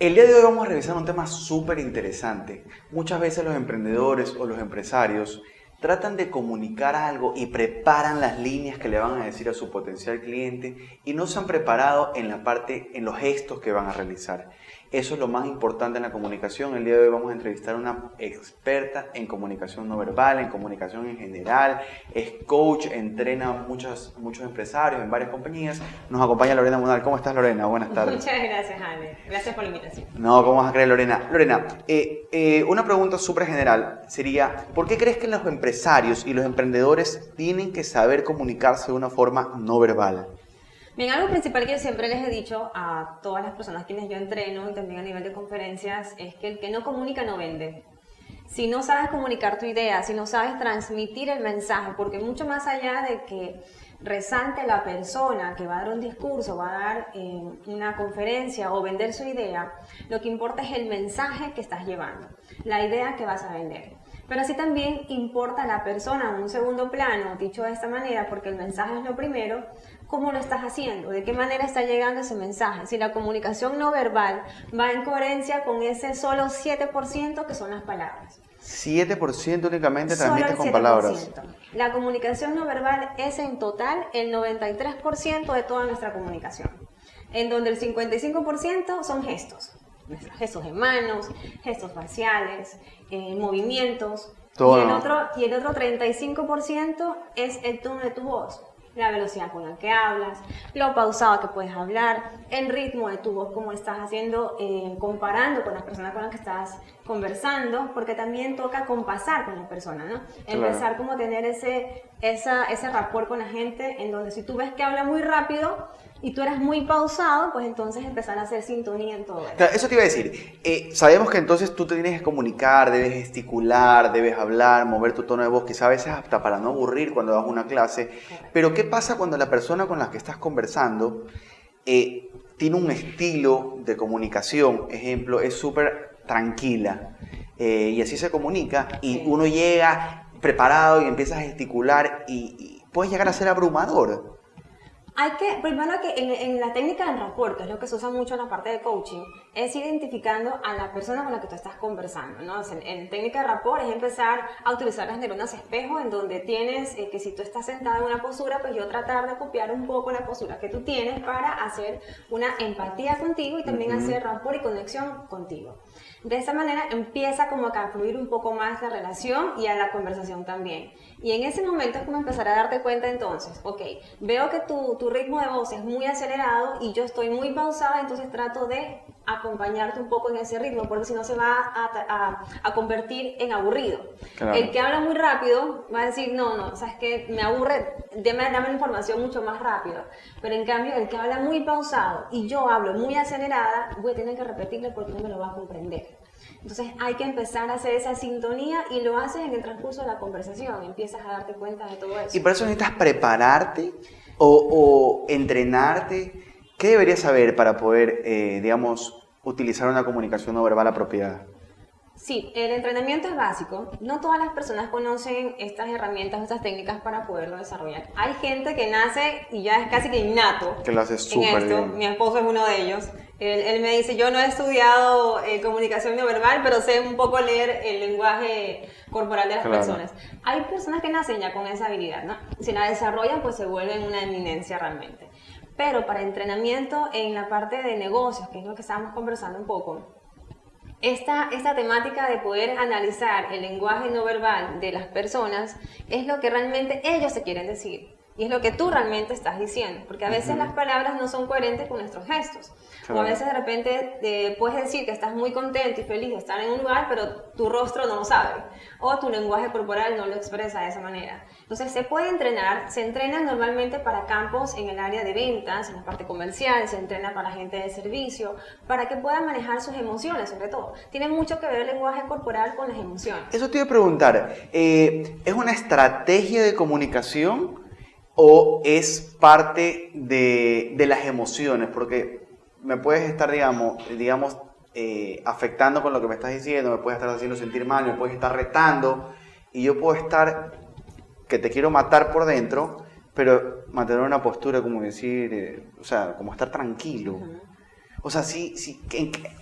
El día de hoy vamos a revisar un tema súper interesante. Muchas veces los emprendedores o los empresarios tratan de comunicar algo y preparan las líneas que le van a decir a su potencial cliente y no se han preparado en la parte, en los gestos que van a realizar. Eso es lo más importante en la comunicación. El día de hoy vamos a entrevistar a una experta en comunicación no verbal, en comunicación en general, es coach, entrena a muchos empresarios en varias compañías. Nos acompaña Lorena Munal. ¿Cómo estás, Lorena? Buenas tardes. Muchas gracias, Ale. Gracias por la invitación. No, ¿cómo vas a creer, Lorena? Lorena, una pregunta súper general sería, ¿por qué crees que los empresarios y los emprendedores tienen que saber comunicarse de una forma no verbal? Bien, algo principal que yo siempre les he dicho a todas las personas quienes yo entreno y también a nivel de conferencias es que el que no comunica no vende. Si no sabes comunicar tu idea, si no sabes transmitir el mensaje, porque mucho más allá de que resalte la persona que va a dar un discurso, va a dar una conferencia o vender su idea, lo que importa es el mensaje que estás llevando, la idea que vas a vender. Pero así también importa la persona en un segundo plano, dicho de esta manera, porque el mensaje es lo primero. ¿Cómo lo estás haciendo? ¿De qué manera está llegando ese mensaje? Si la comunicación no verbal va en coherencia con ese solo 7% que son las palabras. 7% únicamente transmites con 7%. palabras. La comunicación no verbal es en total el 93% de toda nuestra comunicación, en donde el 55% son gestos. Gestos de manos, gestos faciales, movimientos. Todo. Y el otro 35% es el tono de tu voz. La velocidad con la que hablas, lo pausado que puedes hablar, el ritmo de tu voz, cómo estás haciendo, comparando con las personas con las que estás conversando, porque también toca compasar con la persona, ¿no? Claro. Empezar como a tener ese rapport con la gente, en donde si tú ves que habla muy rápido y tú eres muy pausado, pues entonces empezar a hacer sintonía en todo eso. Claro, eso te iba a decir. Sabemos que entonces tú te tienes que comunicar, debes gesticular, debes hablar, mover tu tono de voz, quizá a veces hasta para no aburrir cuando das una clase. Correcto. Pero ¿qué pasa cuando la persona con la que estás conversando tiene un estilo de comunicación? Ejemplo, es súper tranquila y así se comunica y Sí. uno llega preparado y empieza a gesticular y puede llegar a ser abrumador. Hay que, primero que en la técnica del rapport, que es lo que se usa mucho en la parte de coaching, es identificando a la persona con la que tú estás conversando, ¿no? O sea, en técnica de rapport es empezar a utilizar las neuronas espejo, en donde tienes que si tú estás sentada en una postura, pues yo tratar de copiar un poco la postura que tú tienes para hacer una empatía contigo y también hacer rapport y conexión contigo. De esa manera empieza como que a fluir un poco más la relación y a la conversación también. Y en ese momento es como empezar a darte cuenta entonces, ok, veo que tu ritmo de voz es muy acelerado y yo estoy muy pausada, entonces trato de acompañarte un poco en ese ritmo, porque si no se va a convertir en aburrido. Claro. El que habla muy rápido va a decir, no, sabes que me aburre, dame la información mucho más rápido. Pero en cambio, el que habla muy pausado y yo hablo muy acelerada, voy a tener que repetirle porque no me lo va a comprender. Entonces hay que empezar a hacer esa sintonía y lo haces en el transcurso de la conversación, empiezas a darte cuenta de todo eso. Y por eso necesitas prepararte o entrenarte. ¿Qué deberías saber para poder, digamos, utilizar una comunicación no verbal apropiada? Sí, el entrenamiento es básico. No todas las personas conocen estas herramientas, estas técnicas para poderlo desarrollar. Hay gente que nace y ya es casi que innato Que lo hace en súper esto. bien. Mi esposo es uno de ellos. Él me dice, yo no he estudiado comunicación no verbal, pero sé un poco leer el lenguaje corporal de las Claro. personas. Hay personas que nacen ya con esa habilidad, ¿no? Si la desarrollan, pues se vuelven una eminencia realmente. Pero para entrenamiento en la parte de negocios, que es lo que estábamos conversando un poco, esta temática de poder analizar el lenguaje no verbal de las personas es lo que realmente ellos se quieren decir. Y es lo que tú realmente estás diciendo, porque a veces las palabras no son coherentes con nuestros gestos. Claro. O a veces de repente puedes decir que estás muy contento y feliz de estar en un lugar, pero tu rostro no lo sabe. O tu lenguaje corporal no lo expresa de esa manera. Entonces se puede entrenar, se entrena normalmente para campos en el área de ventas, en la parte comercial, se entrena para gente de servicio, para que puedan manejar sus emociones sobre todo. Tiene mucho que ver el lenguaje corporal con las emociones. Eso te iba a preguntar, ¿es una estrategia de comunicación o es parte de las emociones? Porque me puedes estar, digamos afectando con lo que me estás diciendo, me puedes estar haciendo sentir mal, me puedes estar retando y yo puedo estar que te quiero matar por dentro, pero mantener una postura como decir, o sea, como estar tranquilo. O sea,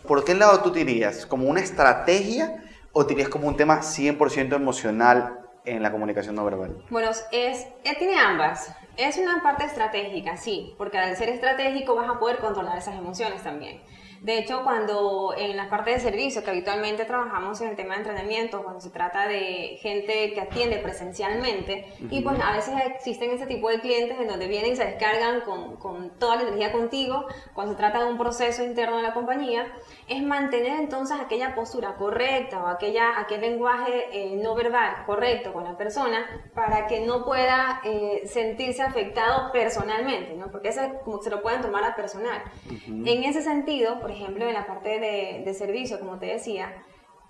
¿por qué lado tú te irías? ¿Como una estrategia o te irías como un tema 100% emocional en la comunicación no verbal? Bueno, tiene ambas. Es una parte estratégica, sí, porque al ser estratégico vas a poder controlar esas emociones también. De hecho, cuando en la parte de servicio, que habitualmente trabajamos en el tema de entrenamiento, cuando se trata de gente que atiende presencialmente, y pues a veces existen ese tipo de clientes en donde vienen y se descargan con toda la energía contigo, cuando se trata de un proceso interno de la compañía, es mantener entonces aquella postura correcta o aquel lenguaje no verbal correcto con la persona para que no pueda sentirse afectado personalmente, ¿no? Porque eso como que se lo pueden tomar a personal. En ese sentido, por ejemplo, en la parte de servicio, como te decía,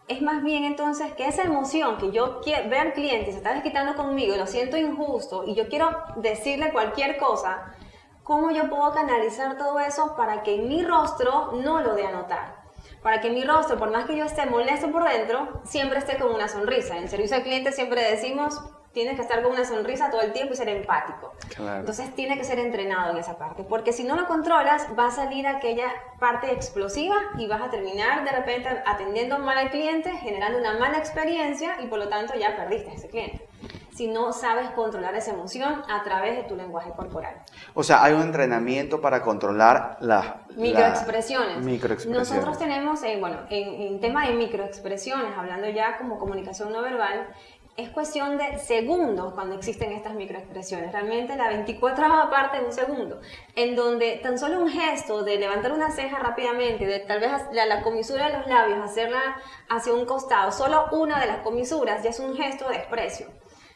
es más bien entonces que esa emoción que yo veo al cliente y se está desquitando conmigo y lo siento injusto y yo quiero decirle cualquier cosa, ¿cómo yo puedo canalizar todo eso para que mi rostro no lo dé a notar? Para que mi rostro, por más que yo esté molesto por dentro, siempre esté con una sonrisa. En servicio al cliente siempre decimos, tienes que estar con una sonrisa todo el tiempo y ser empático. Claro. Entonces tiene que ser entrenado en esa parte, porque si no lo controlas, va a salir aquella parte explosiva y vas a terminar de repente atendiendo mal al cliente, generando una mala experiencia y por lo tanto ya perdiste a ese cliente. Si no sabes controlar esa emoción a través de tu lenguaje corporal. O sea, hay un entrenamiento para controlar las microexpresiones. Microexpresiones. Nosotros tenemos, en tema de microexpresiones, hablando ya como comunicación no verbal, es cuestión de segundos cuando existen estas microexpresiones. Realmente la 24ª parte de un segundo, en donde tan solo un gesto de levantar una ceja rápidamente, de tal vez la comisura de los labios, hacerla hacia un costado, solo una de las comisuras ya es un gesto de desprecio.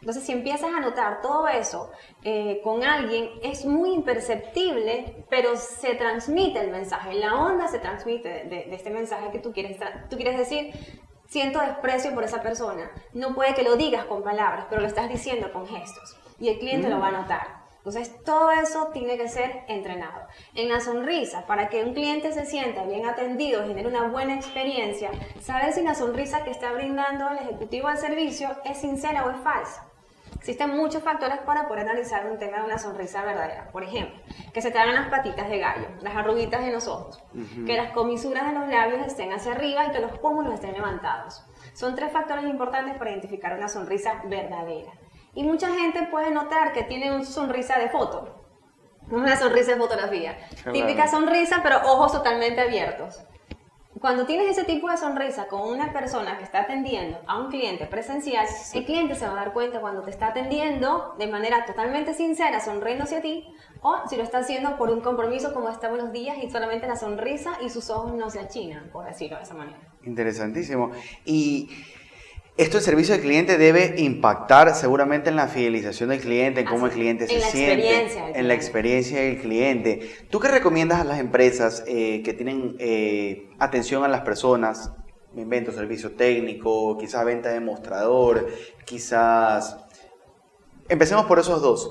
Entonces, si empiezas a notar todo eso con alguien, es muy imperceptible, pero se transmite el mensaje. La onda se transmite de este mensaje que tú quieres decir. Siento desprecio por esa persona. No puede que lo digas con palabras, pero lo estás diciendo con gestos. Y el cliente lo va a notar. Entonces, todo eso tiene que ser entrenado. En la sonrisa, para que un cliente se sienta bien atendido, genere una buena experiencia, saber si la sonrisa que está brindando el ejecutivo al servicio es sincera o es falsa. Existen muchos factores para poder analizar un tema de una sonrisa verdadera. Por ejemplo, que se te hagan las patitas de gallo, las arruguitas en los ojos, que las comisuras de los labios estén hacia arriba y que los pómulos estén levantados. Son 3 factores importantes para identificar una sonrisa verdadera. Y mucha gente puede notar que tiene una sonrisa de foto, una sonrisa de fotografía. Claro. Típica sonrisa, pero ojos totalmente abiertos. Cuando tienes ese tipo de sonrisa con una persona que está atendiendo a un cliente presencial, el cliente se va a dar cuenta cuando te está atendiendo de manera totalmente sincera, sonriendo hacia ti, o si lo está haciendo por un compromiso como está buenos días y solamente la sonrisa y sus ojos no se achinan, por decirlo de esa manera. Interesantísimo. Y esto el servicio al cliente debe impactar seguramente en la fidelización del cliente, en cómo el cliente se siente, en la experiencia del cliente. ¿Tú qué recomiendas a las empresas que tienen atención a las personas? Me invento servicio técnico, quizás venta de mostrador, quizás... Empecemos por esos dos.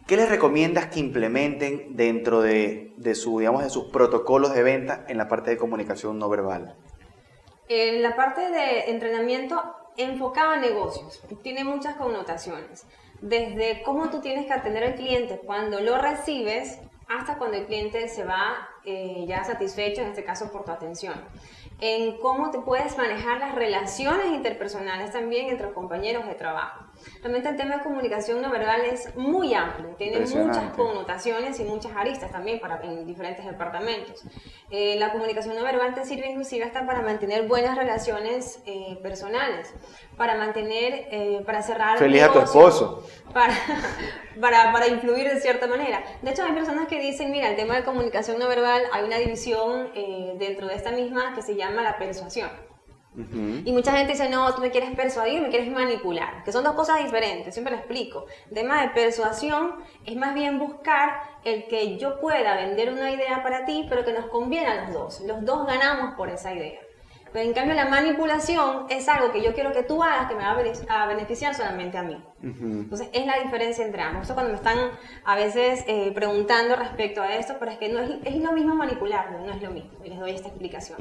¿Qué les recomiendas que implementen dentro de sus protocolos de venta en la parte de comunicación no verbal? En la parte de entrenamiento enfocado a negocios, tiene muchas connotaciones. Desde cómo tú tienes que atender al cliente cuando lo recibes, hasta cuando el cliente se va ya satisfecho, en este caso por tu atención. En cómo te puedes manejar las relaciones interpersonales también entre compañeros de trabajo. Realmente el tema de comunicación no verbal es muy amplio, tiene muchas connotaciones y muchas aristas también en diferentes departamentos. La comunicación no verbal te sirve inclusive hasta para mantener buenas relaciones personales, para mantener, para cerrar feliz a tu esposo, para influir de cierta manera. De hecho, hay personas que dicen, mira, el tema de comunicación no verbal, hay una división dentro de esta misma que se llama la persuasión. Y mucha gente dice, no, tú me quieres persuadir, me quieres manipular, que son 2 cosas diferentes, siempre lo explico. El tema de persuasión es más bien buscar el que yo pueda vender una idea para ti, pero que nos conviene a los dos ganamos por esa idea. Pero en cambio la manipulación es algo que yo quiero que tú hagas que me va a beneficiar solamente a mí. Entonces es la diferencia entre ambos. Eso cuando me están a veces preguntando respecto a esto, pero es que no es lo mismo manipular, no es lo mismo, y les doy esta explicación.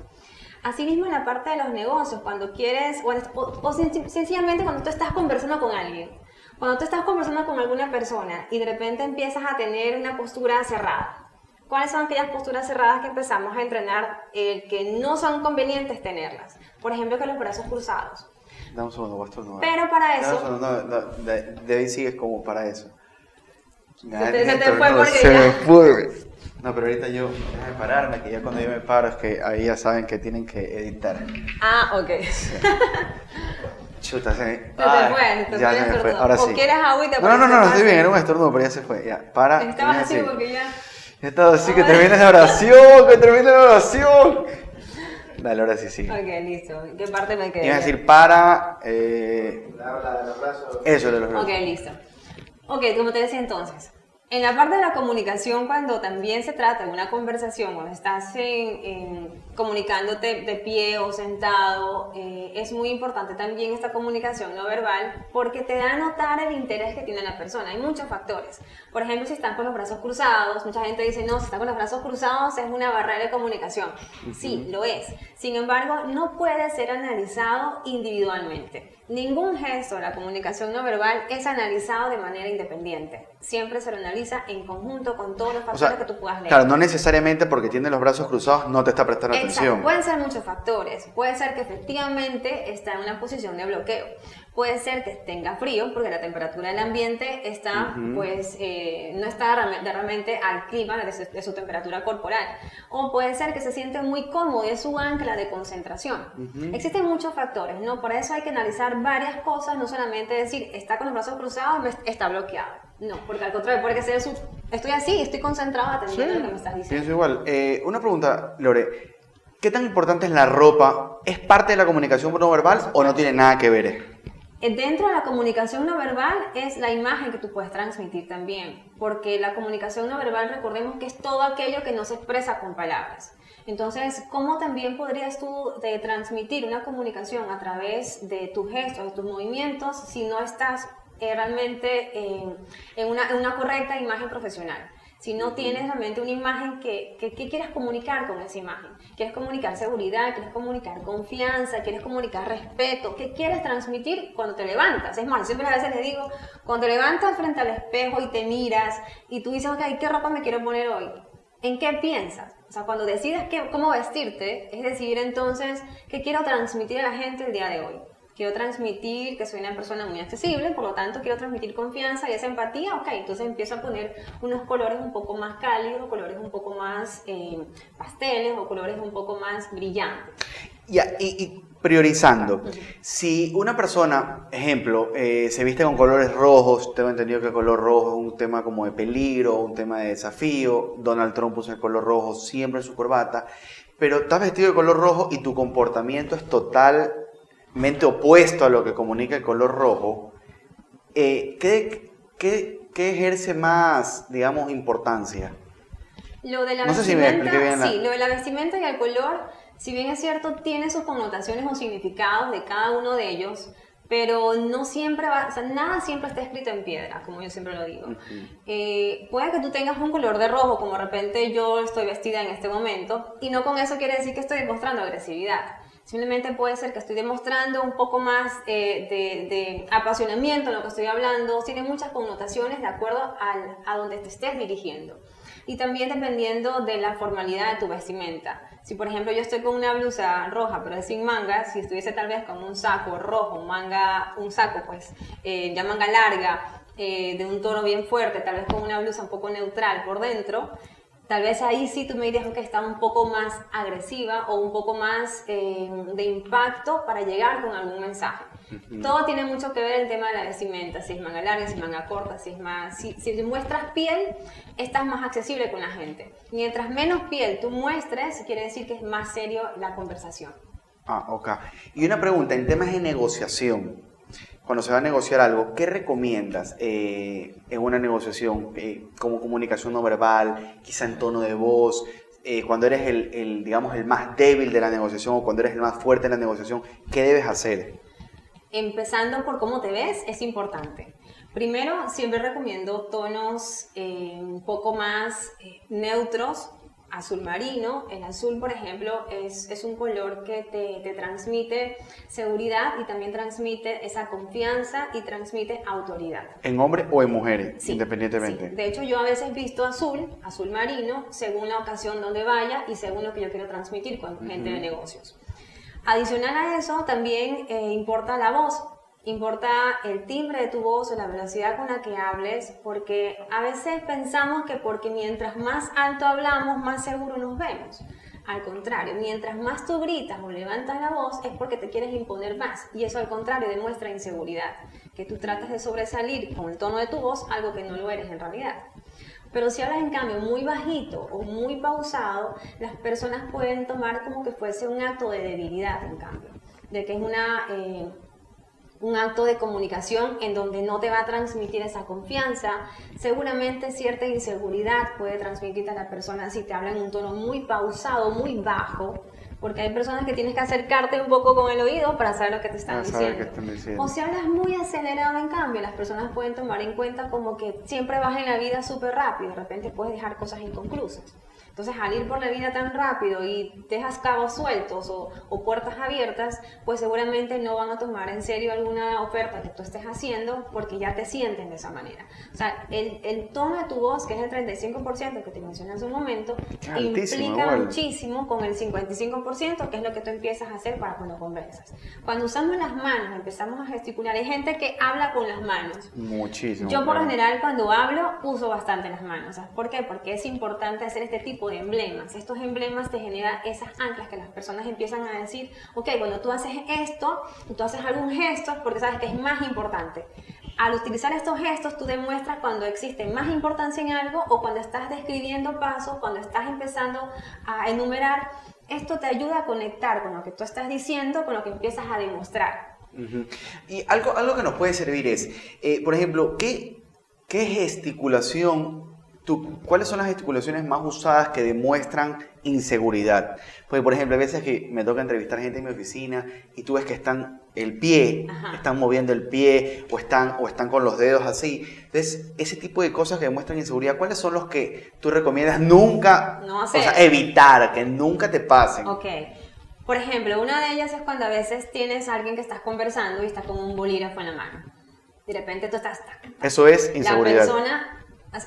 Asimismo, en la parte de los negocios, cuando quieres, o sencillamente cuando tú estás conversando con alguien, cuando tú estás conversando con alguna persona y de repente empiezas a tener una postura cerrada, ¿cuáles son aquellas posturas cerradas que empezamos a entrenar que no son convenientes tenerlas? Por ejemplo, con los brazos cruzados. Dame un segundo, voy a estornudar. Pero para eso... Dame un segundo, de ahí sigues como para eso. Se te fue porque se ya... me fue. No, pero ahorita yo, déjame pararme, que ya cuando yo me paro es que ahí ya saben que tienen que editar. Ah, ok. Sí. Chuta, se Se te fue ya se me fue, ahora sí. ¿O quieres agua y te No, estoy bien, era un estornudo, pero ya se fue, ya, para. Estabas así porque ya... He estado así, que termine la oración, que termine la oración. Dale, ahora sí, sí. Ok, listo. ¿Qué parte me quedé? Iba a decir para... La de los brazos. Eso de los brazos. Ok, listo. Ok, como te decía entonces, en la parte de la comunicación, cuando también se trata de una conversación, cuando estás comunicándote de pie o sentado, es muy importante también esta comunicación no verbal porque te da a notar el interés que tiene la persona. Hay muchos factores. Por ejemplo, si están con los brazos cruzados, mucha gente dice, no, si está con los brazos cruzados es una barrera de comunicación. Sí, lo es. Sin embargo, no puede ser analizado individualmente. Ningún gesto de la comunicación no verbal es analizado de manera independiente. Siempre se lo analiza en conjunto con todos los factores que tú puedas leer. Claro, no necesariamente porque tiene los brazos cruzados no te está prestando atención. Pueden ser muchos factores. Puede ser que efectivamente está en una posición de bloqueo. Puede ser que tenga frío porque la temperatura del ambiente está, pues, no está realmente al clima de su temperatura corporal. O puede ser que se siente muy cómodo y es su ancla de concentración. Existen muchos factores, ¿no? Por eso hay que analizar varias cosas, no solamente decir, está con los brazos cruzados, está bloqueado. No, porque al contrario, puede ser estoy así, estoy concentrado atendiendo lo que me estás diciendo. Pienso igual. Una pregunta, Lore. ¿Qué tan importante es la ropa? ¿Es parte de la comunicación no verbal o no tiene nada que ver? Dentro de la comunicación no verbal es la imagen que tú puedes transmitir también, porque la comunicación no verbal, recordemos que es todo aquello que no se expresa con palabras. Entonces, ¿cómo también podrías tú transmitir una comunicación a través de tus gestos, de tus movimientos, si no estás realmente en una correcta imagen profesional? Si no tienes realmente una imagen que quieres comunicar con esa imagen. Quieres comunicar seguridad, quieres comunicar confianza, quieres comunicar respeto. ¿Qué quieres transmitir cuando te levantas? Es más, yo siempre a veces les digo, cuando te levantas frente al espejo y te miras y tú dices, ok, ¿qué ropa me quiero poner hoy? ¿En qué piensas? O sea, cuando decides cómo vestirte, es decidir entonces qué quiero transmitir a la gente el día de hoy. Quiero transmitir que soy una persona muy accesible, por lo tanto quiero transmitir confianza y esa empatía, ok, entonces empiezo a poner unos colores un poco más cálidos, colores un poco más pasteles o colores un poco más brillantes. Y priorizando, si una persona, ejemplo, se viste con colores rojos, tengo entendido que el color rojo es un tema como de peligro, un tema de desafío, Donald Trump usa el color rojo siempre en su corbata, pero estás vestido de color rojo y tu comportamiento es totalmente opuesto a lo que comunica el color rojo, ¿qué ejerce más, digamos, importancia? Lo de la no sé si me expliqué bien. Lo de la vestimenta y el color, si bien es cierto, tiene sus connotaciones o significados de cada uno de ellos, pero no siempre nada siempre está escrito en piedra, como yo siempre lo digo. Puede que tú tengas un color de rojo, como de repente yo estoy vestida en este momento, y no con eso quiere decir que estoy demostrando agresividad. Simplemente puede ser que estoy demostrando un poco más de apasionamiento en lo que estoy hablando. Tiene muchas connotaciones de acuerdo a donde te estés dirigiendo. Y también dependiendo de la formalidad de tu vestimenta. Si por ejemplo yo estoy con una blusa roja pero es sin mangas, si estuviese tal vez con un saco rojo, un saco pues ya manga larga, de un tono bien fuerte, tal vez con una blusa un poco neutral por dentro, tal vez ahí sí tú me dirías que está un poco más agresiva o un poco más de impacto para llegar con algún mensaje. Todo tiene mucho que ver el tema de la vestimenta, si es manga larga, si es manga corta, si muestras piel, estás más accesible con la gente. Mientras menos piel tú muestres, quiere decir que es más serio la conversación. Ah, ok. Y una pregunta, en temas de negociación, cuando se va a negociar algo, ¿qué recomiendas en una negociación como comunicación no verbal, quizá en tono de voz, cuando eres digamos, el más débil de la negociación o cuando eres el más fuerte en la negociación? ¿Qué debes hacer? Empezando por cómo te ves, es importante. Primero, siempre recomiendo tonos un poco más neutros, azul marino. El azul, por ejemplo, es un color que te transmite seguridad y también transmite esa confianza y transmite autoridad. ¿En hombres o en mujeres, Sí, independientemente? sí. De hecho, yo a veces visto azul marino, según la ocasión donde vaya y según lo que yo quiero transmitir con gente de negocios. Adicional a eso, también importa la voz. Importa el timbre de tu voz o la velocidad con la que hables, porque a veces pensamos que porque mientras más alto hablamos, más seguro nos vemos. Al contrario, mientras más tú gritas o levantas la voz, es porque te quieres imponer más. Y eso al contrario demuestra inseguridad, que tú tratas de sobresalir con el tono de tu voz, algo que no lo eres en realidad. Pero si hablas en cambio muy bajito o muy pausado, las personas pueden tomar como que fuese un acto de debilidad, en cambio, de que es un acto de comunicación en donde no te va a transmitir esa confianza. Seguramente cierta inseguridad puede transmitirte a la persona si te habla en un tono muy pausado, muy bajo, porque hay personas que tienes que acercarte un poco con el oído para saber lo que te están diciendo. O si hablas muy acelerado, en cambio, las personas pueden tomar en cuenta como que siempre vas en la vida súper rápido, de repente puedes dejar cosas inconclusas. Entonces, al ir por la vida tan rápido y dejas cabos sueltos o puertas abiertas, pues seguramente no van a tomar en serio alguna oferta que tú estés haciendo porque ya te sienten de esa manera. O sea, el tono de tu voz, que es el 35% que te mencioné hace un momento, implica muchísimo con el 55%, que es lo que tú empiezas a hacer para cuando conversas. Cuando usamos las manos, empezamos a gesticular. Hay gente que habla con las manos. Muchísimo. Yo, por lo general, cuando hablo, uso bastante las manos. ¿Sabes por qué? Porque es importante hacer este tipo de emblemas. Estos emblemas te generan esas anclas que las personas empiezan a decir, ok, cuando tú haces esto, tú haces algún gesto, porque sabes que es más importante. Al utilizar estos gestos, tú demuestras cuando existe más importancia en algo o cuando estás describiendo pasos, cuando estás empezando a enumerar. Esto te ayuda a conectar con lo que tú estás diciendo, con lo que empiezas a demostrar. Y algo que nos puede servir es, por ejemplo, ¿qué gesticulación, cuáles son las gesticulaciones más usadas que demuestran inseguridad? Porque, por ejemplo, hay veces que me toca entrevistar gente en mi oficina y tú ves que están están moviendo el pie o están con los dedos así. Entonces, ese tipo de cosas que demuestran inseguridad, ¿cuáles son los que tú recomiendas nunca, no hacer? O sea, evitar, que nunca te pasen? Ok. Por ejemplo, una de ellas es cuando a veces tienes a alguien que estás conversando y está con un bolígrafo en la mano. De repente tú estás... Eso es inseguridad.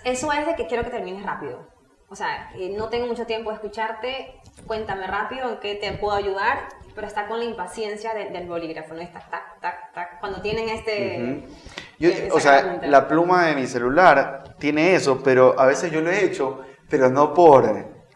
Eso es de que quiero que termines rápido. O sea, no tengo mucho tiempo de escucharte, cuéntame rápido en qué te puedo ayudar, pero está con la impaciencia del bolígrafo, ¿no? Está tac, tac, tac. Cuando tienen o sea, la pluma de mi celular tiene eso, pero a veces yo lo he hecho, pero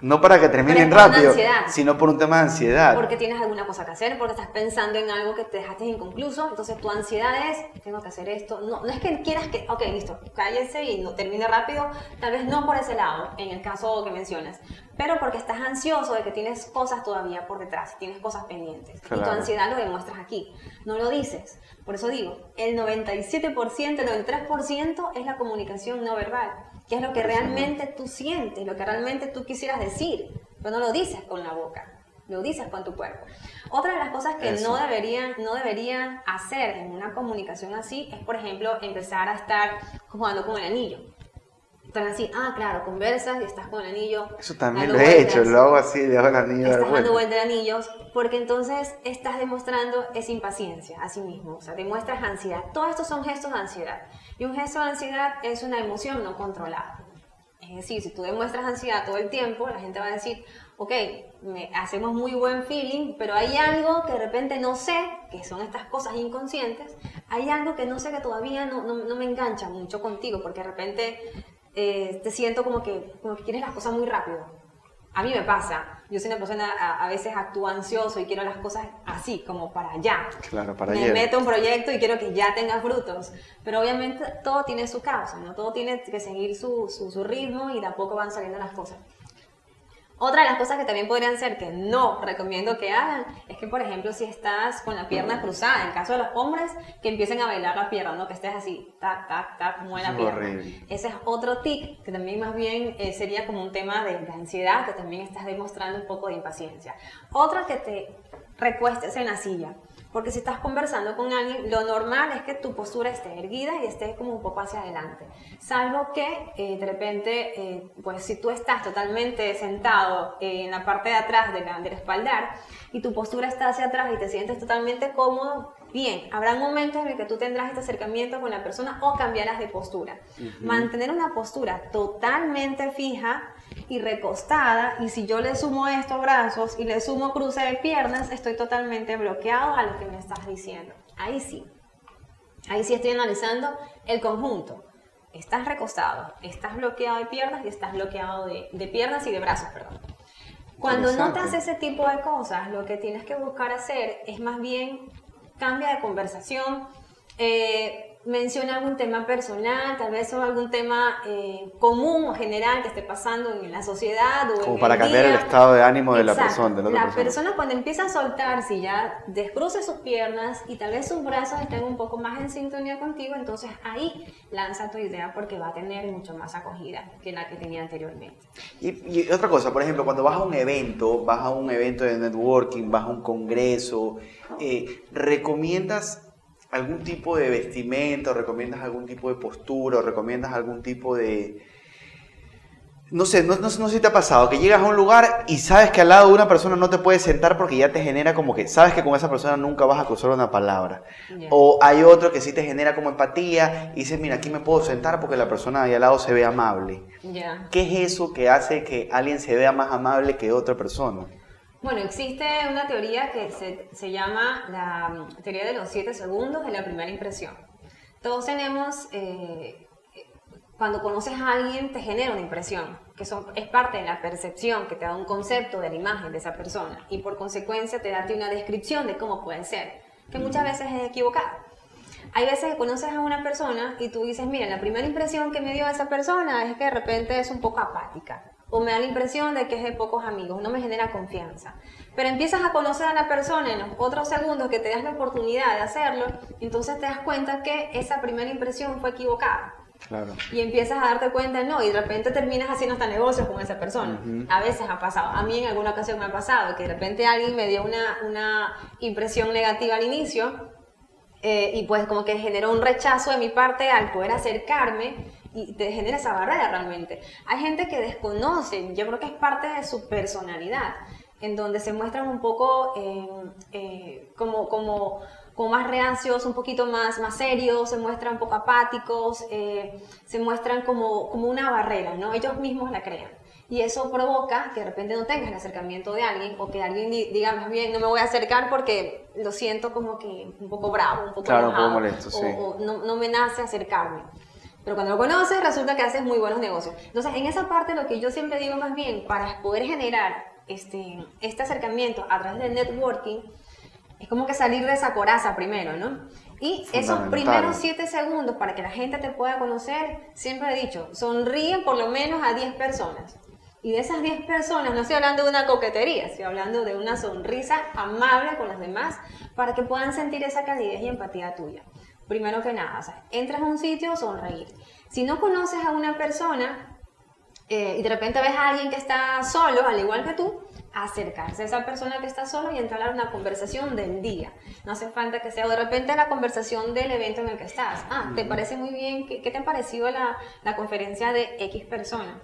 no para que terminen rápido, sino por un tema de ansiedad. Porque tienes alguna cosa que hacer, porque estás pensando en algo que te dejaste inconcluso, entonces tu ansiedad es, tengo que hacer esto. No es que quieras que, ok, listo, cállese y no termine rápido, tal vez no por ese lado, en el caso que mencionas, pero porque estás ansioso de que tienes cosas todavía por detrás, tienes cosas pendientes. Claro. Y tu ansiedad lo demuestras aquí, no lo dices. Por eso digo, el 97%, el 93% es la comunicación no verbal, que es lo que realmente tú sientes, lo que realmente tú quisieras decir, pero no lo dices con la boca, lo dices con tu cuerpo. Otra de las cosas que no deberían hacer en una comunicación así es, por ejemplo, empezar a estar jugando con el anillo. Están así, claro, conversas y estás con el anillo. Eso también lo he hecho, lo hago así, le hago el anillo. Estás dando vuelta de anillos, porque entonces estás demostrando esa impaciencia a sí mismo, o sea, demuestras ansiedad. Todos estos son gestos de ansiedad. Y un gesto de ansiedad es una emoción no controlada. Es decir, si tú demuestras ansiedad todo el tiempo, la gente va a decir, ok, hacemos muy buen feeling, pero hay algo que de repente no sé, que son estas cosas inconscientes, hay algo que no sé, que todavía no me engancha mucho contigo, porque de repente te siento como que quieres las cosas muy rápido. A mí me pasa, yo soy una persona, a veces actúo ansioso y quiero las cosas así, como para allá. Claro, para allá. Me meto un proyecto y quiero que ya tenga frutos, pero obviamente todo tiene su causa, ¿no? Todo tiene que seguir su ritmo y de a poco van saliendo las cosas. Otra de las cosas que también podrían ser, que no recomiendo que hagan, es que, por ejemplo, si estás con la pierna cruzada, en el caso de los hombres, que empiecen a bailar la pierna, ¿no? Que estés así, tac, tac, tac, mueve la pierna. Horrible. Ese es otro tic, que también más bien sería como un tema de ansiedad, que también estás demostrando un poco de impaciencia. Otra, que te recuestes en la silla. Porque si estás conversando con alguien, lo normal es que tu postura esté erguida y estés como un poco hacia adelante. Salvo que de repente, pues si tú estás totalmente sentado en la parte de atrás del espaldar y tu postura está hacia atrás y te sientes totalmente cómodo, bien, habrá momentos en el que tú tendrás este acercamiento con la persona o cambiarás de postura. Mantener una postura totalmente fija y recostada, y si yo le sumo estos brazos y le sumo cruce de piernas, estoy totalmente bloqueado a lo que me estás diciendo. Ahí sí estoy analizando el conjunto. Estás recostado, estás bloqueado de piernas y estás bloqueado de piernas y de brazos, perdón. Cuando notas ese tipo de cosas, lo que tienes que buscar hacer es más bien cambia de conversación, menciona algún tema personal, tal vez o algún tema común o general que esté pasando en la sociedad o como en para el cambiar día. el estado de ánimo de la Exacto. persona, de la otra La persona cuando empieza a soltarse y ya descruce sus piernas y tal vez sus brazos estén un poco más en sintonía contigo, entonces ahí lanza tu idea porque va a tener mucho más acogida que la que tenía anteriormente. Y otra cosa, por ejemplo, cuando vas a un evento de networking, vas a un congreso, ¿recomiendas algún tipo de vestimenta, o recomiendas algún tipo de postura, o recomiendas algún tipo de... No sé si te ha pasado, que llegas a un lugar y sabes que al lado de una persona no te puedes sentar porque ya te genera como que sabes que con esa persona nunca vas a cruzar una palabra. Yeah. O hay otro que sí te genera como empatía y dices, mira, aquí me puedo sentar porque la persona de ahí al lado se ve amable. Yeah. ¿Qué es eso que hace que alguien se vea más amable que otra persona? Bueno, existe una teoría que se llama la teoría de los 7 segundos de la primera impresión. Todos tenemos, cuando conoces a alguien te genera una impresión, que es parte de la percepción, que te da un concepto de la imagen de esa persona y por consecuencia te da una descripción de cómo puede ser, que muchas veces es equivocada. Hay veces que conoces a una persona y tú dices, mira, la primera impresión que me dio esa persona es que de repente es un poco apática. O me da la impresión de que es de pocos amigos, no me genera confianza. Pero empiezas a conocer a la persona en los otros segundos que te das la oportunidad de hacerlo, entonces te das cuenta que esa primera impresión fue equivocada. Claro. Y empiezas a darte cuenta, no, y de repente terminas haciendo hasta negocios con esa persona. A veces ha pasado, a mí en alguna ocasión me ha pasado, que de repente alguien me dio una impresión negativa al inicio, y pues como que generó un rechazo de mi parte al poder acercarme, y te genera esa barrera realmente. Hay gente que desconoce, yo creo que es parte de su personalidad, en donde se muestran un poco como más reacios, un poquito más serios, se muestran un poco apáticos, se muestran como una barrera, ¿no? Ellos mismos la crean. Y eso provoca que de repente no tengas el acercamiento de alguien o que alguien diga más bien no me voy a acercar porque lo siento como que un poco bravo, un poco enojado, un poco molesto, sí. o no me nace acercarme. Pero cuando lo conoces resulta que haces muy buenos negocios. Entonces en esa parte lo que yo siempre digo más bien para poder generar este acercamiento a través del networking es como que salir de esa coraza primero, ¿no? Y esos primeros 7 segundos para que la gente te pueda conocer, siempre he dicho, sonríen por lo menos a 10 personas. Y de esas 10 personas, no estoy hablando de una coquetería, estoy hablando de una sonrisa amable con los demás para que puedan sentir esa calidez y empatía tuya. Primero que nada, o sea, entras a un sitio, sonreír. Si no conoces a una persona y de repente ves a alguien que está solo, al igual que tú, acercarse a esa persona que está solo y entrar a una conversación del día. No hace falta que sea de repente la conversación del evento en el que estás. ¿Te parece muy bien? ¿Qué te ha parecido la conferencia de X persona?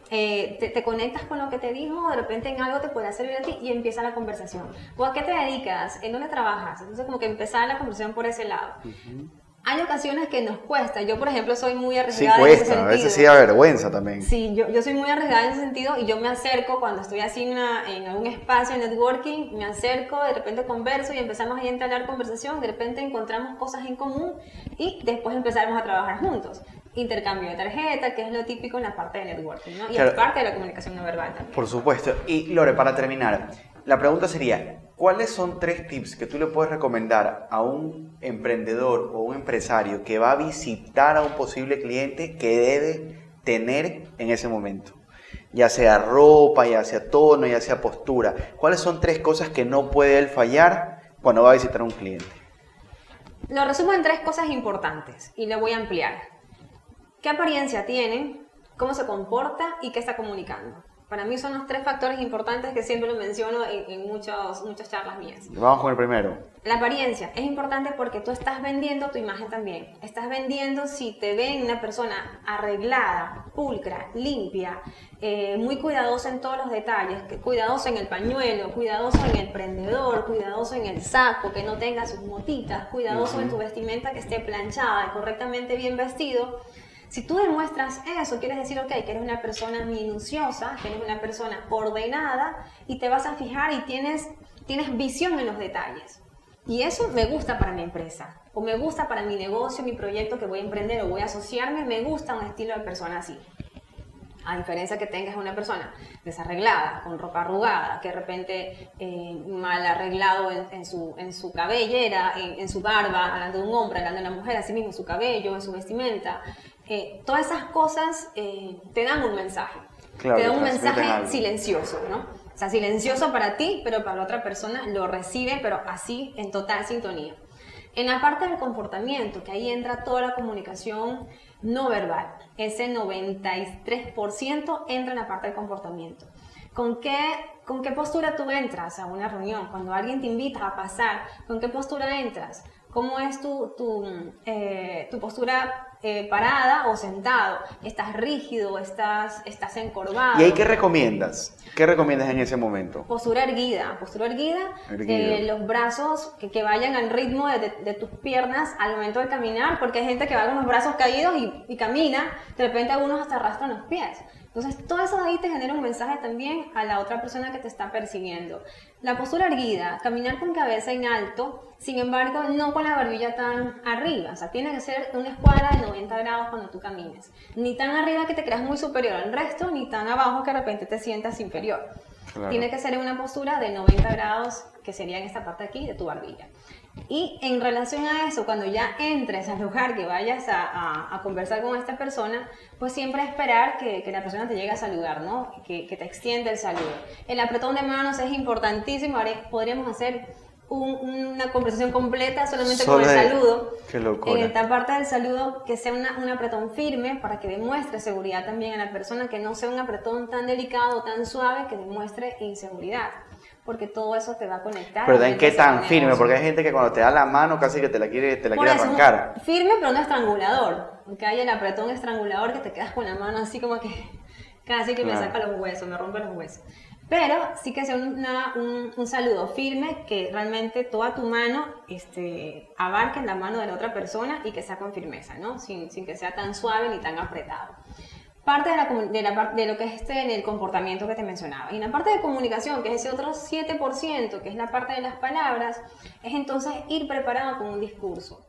Te conectas con lo que te dijo, de repente en algo te puede servir a ti y empieza la conversación. ¿O a qué te dedicas? ¿En dónde trabajas? Entonces como que empezar la conversación por ese lado. Hay ocasiones que nos cuesta. Yo, por ejemplo, soy muy arriesgada en ese sentido. A veces sí da vergüenza también. Sí, yo soy muy arriesgada en ese sentido y yo me acerco cuando estoy así en algún espacio de networking, me acerco, de repente converso y empezamos a entablar conversación, de repente encontramos cosas en común y después empezamos a trabajar juntos. Intercambio de tarjeta, que es lo típico en la parte de networking, ¿no? Y claro, es parte de la comunicación no verbal también. Por supuesto. Y Lore, para terminar, la pregunta sería, ¿cuáles son 3 tips que tú le puedes recomendar a un emprendedor o un empresario que va a visitar a un posible cliente que debe tener en ese momento? Ya sea ropa, ya sea tono, ya sea postura. ¿Cuáles son 3 cosas que no puede él fallar cuando va a visitar a un cliente? Lo resumo en 3 cosas importantes y le voy a ampliar. ¿Qué apariencia tiene? ¿Cómo se comporta? ¿Y qué está comunicando? Para mí son los 3 factores importantes que siempre lo menciono en muchas charlas mías. Vamos con el primero. La apariencia es importante porque tú estás vendiendo tu imagen también. Estás vendiendo si te ven una persona arreglada, pulcra, limpia, muy cuidadosa en todos los detalles, cuidadoso en el pañuelo, cuidadoso en el prendedor, cuidadoso en el saco, que no tenga sus motitas, cuidadoso en tu vestimenta, que esté planchada, correctamente bien vestido. Si tú demuestras eso, quieres decir, ok, que eres una persona minuciosa, que eres una persona ordenada y te vas a fijar y tienes visión en los detalles. Y eso me gusta para mi empresa, o me gusta para mi negocio, mi proyecto que voy a emprender o voy a asociarme, me gusta un estilo de persona así. A diferencia que tengas una persona desarreglada, con ropa arrugada, que de repente mal arreglado en su cabellera, en su barba, hablando de un hombre, hablando de una mujer, así mismo en su cabello, en su vestimenta. Todas esas cosas te dan un mensaje. Claro, te dan un transmiten mensaje algo. silencioso, ¿no? O sea, silencioso para ti, pero para la otra persona lo recibe, pero así en total sintonía. En la parte del comportamiento, que ahí entra toda la comunicación no verbal, ese 93% entra en la parte del comportamiento. ¿Con qué postura tú entras a una reunión? Cuando alguien te invita a pasar, ¿con qué postura entras? ¿Cómo es tu postura parada o sentado? ¿Estás rígido? ¿Estás encorvado? ¿Y ahí qué recomiendas? ¿Qué recomiendas en ese momento? Postura erguida. Los brazos que vayan al ritmo de tus piernas al momento de caminar, porque hay gente que va con los brazos caídos y camina, de repente algunos hasta arrastran los pies. Entonces, todo eso de ahí te genera un mensaje también a la otra persona que te está percibiendo. La postura erguida, caminar con cabeza en alto, sin embargo, no con la barbilla tan arriba. O sea, tiene que ser una escuadra de 90 grados cuando tú camines. Ni tan arriba que te creas muy superior al resto, ni tan abajo que de repente te sientas inferior. Claro. Tiene que ser en una postura de 90 grados, que sería en esta parte aquí de tu barbilla. Y en relación a eso, cuando ya entres al lugar que vayas a conversar con esta persona, pues siempre esperar que la persona te llegue a saludar, ¿no? Que te extienda el saludo. El apretón de manos es importantísimo. Podríamos hacer una conversación completa solamente con el saludo. Qué locura. En esta parte del saludo, que sea un apretón firme para que demuestre seguridad también a la persona, que no sea un apretón tan delicado, tan suave, que demuestre inseguridad. Porque todo eso te va a conectar. Pero ¿en qué tan firme? Porque hay gente que cuando te da la mano casi que te la quiere arrancar. Firme pero no estrangulador. Porque hay el apretón estrangulador que te quedas con la mano así como que casi que me saca los huesos, me rompe los huesos. Pero sí que sea un saludo firme, que realmente toda tu mano abarque la mano de la otra persona y que sea con firmeza, ¿no? Sin que sea tan suave ni tan apretado. Parte de lo que es en el comportamiento que te mencionaba. Y en la parte de comunicación, que es ese otro 7%, que es la parte de las palabras, es entonces ir preparado con un discurso.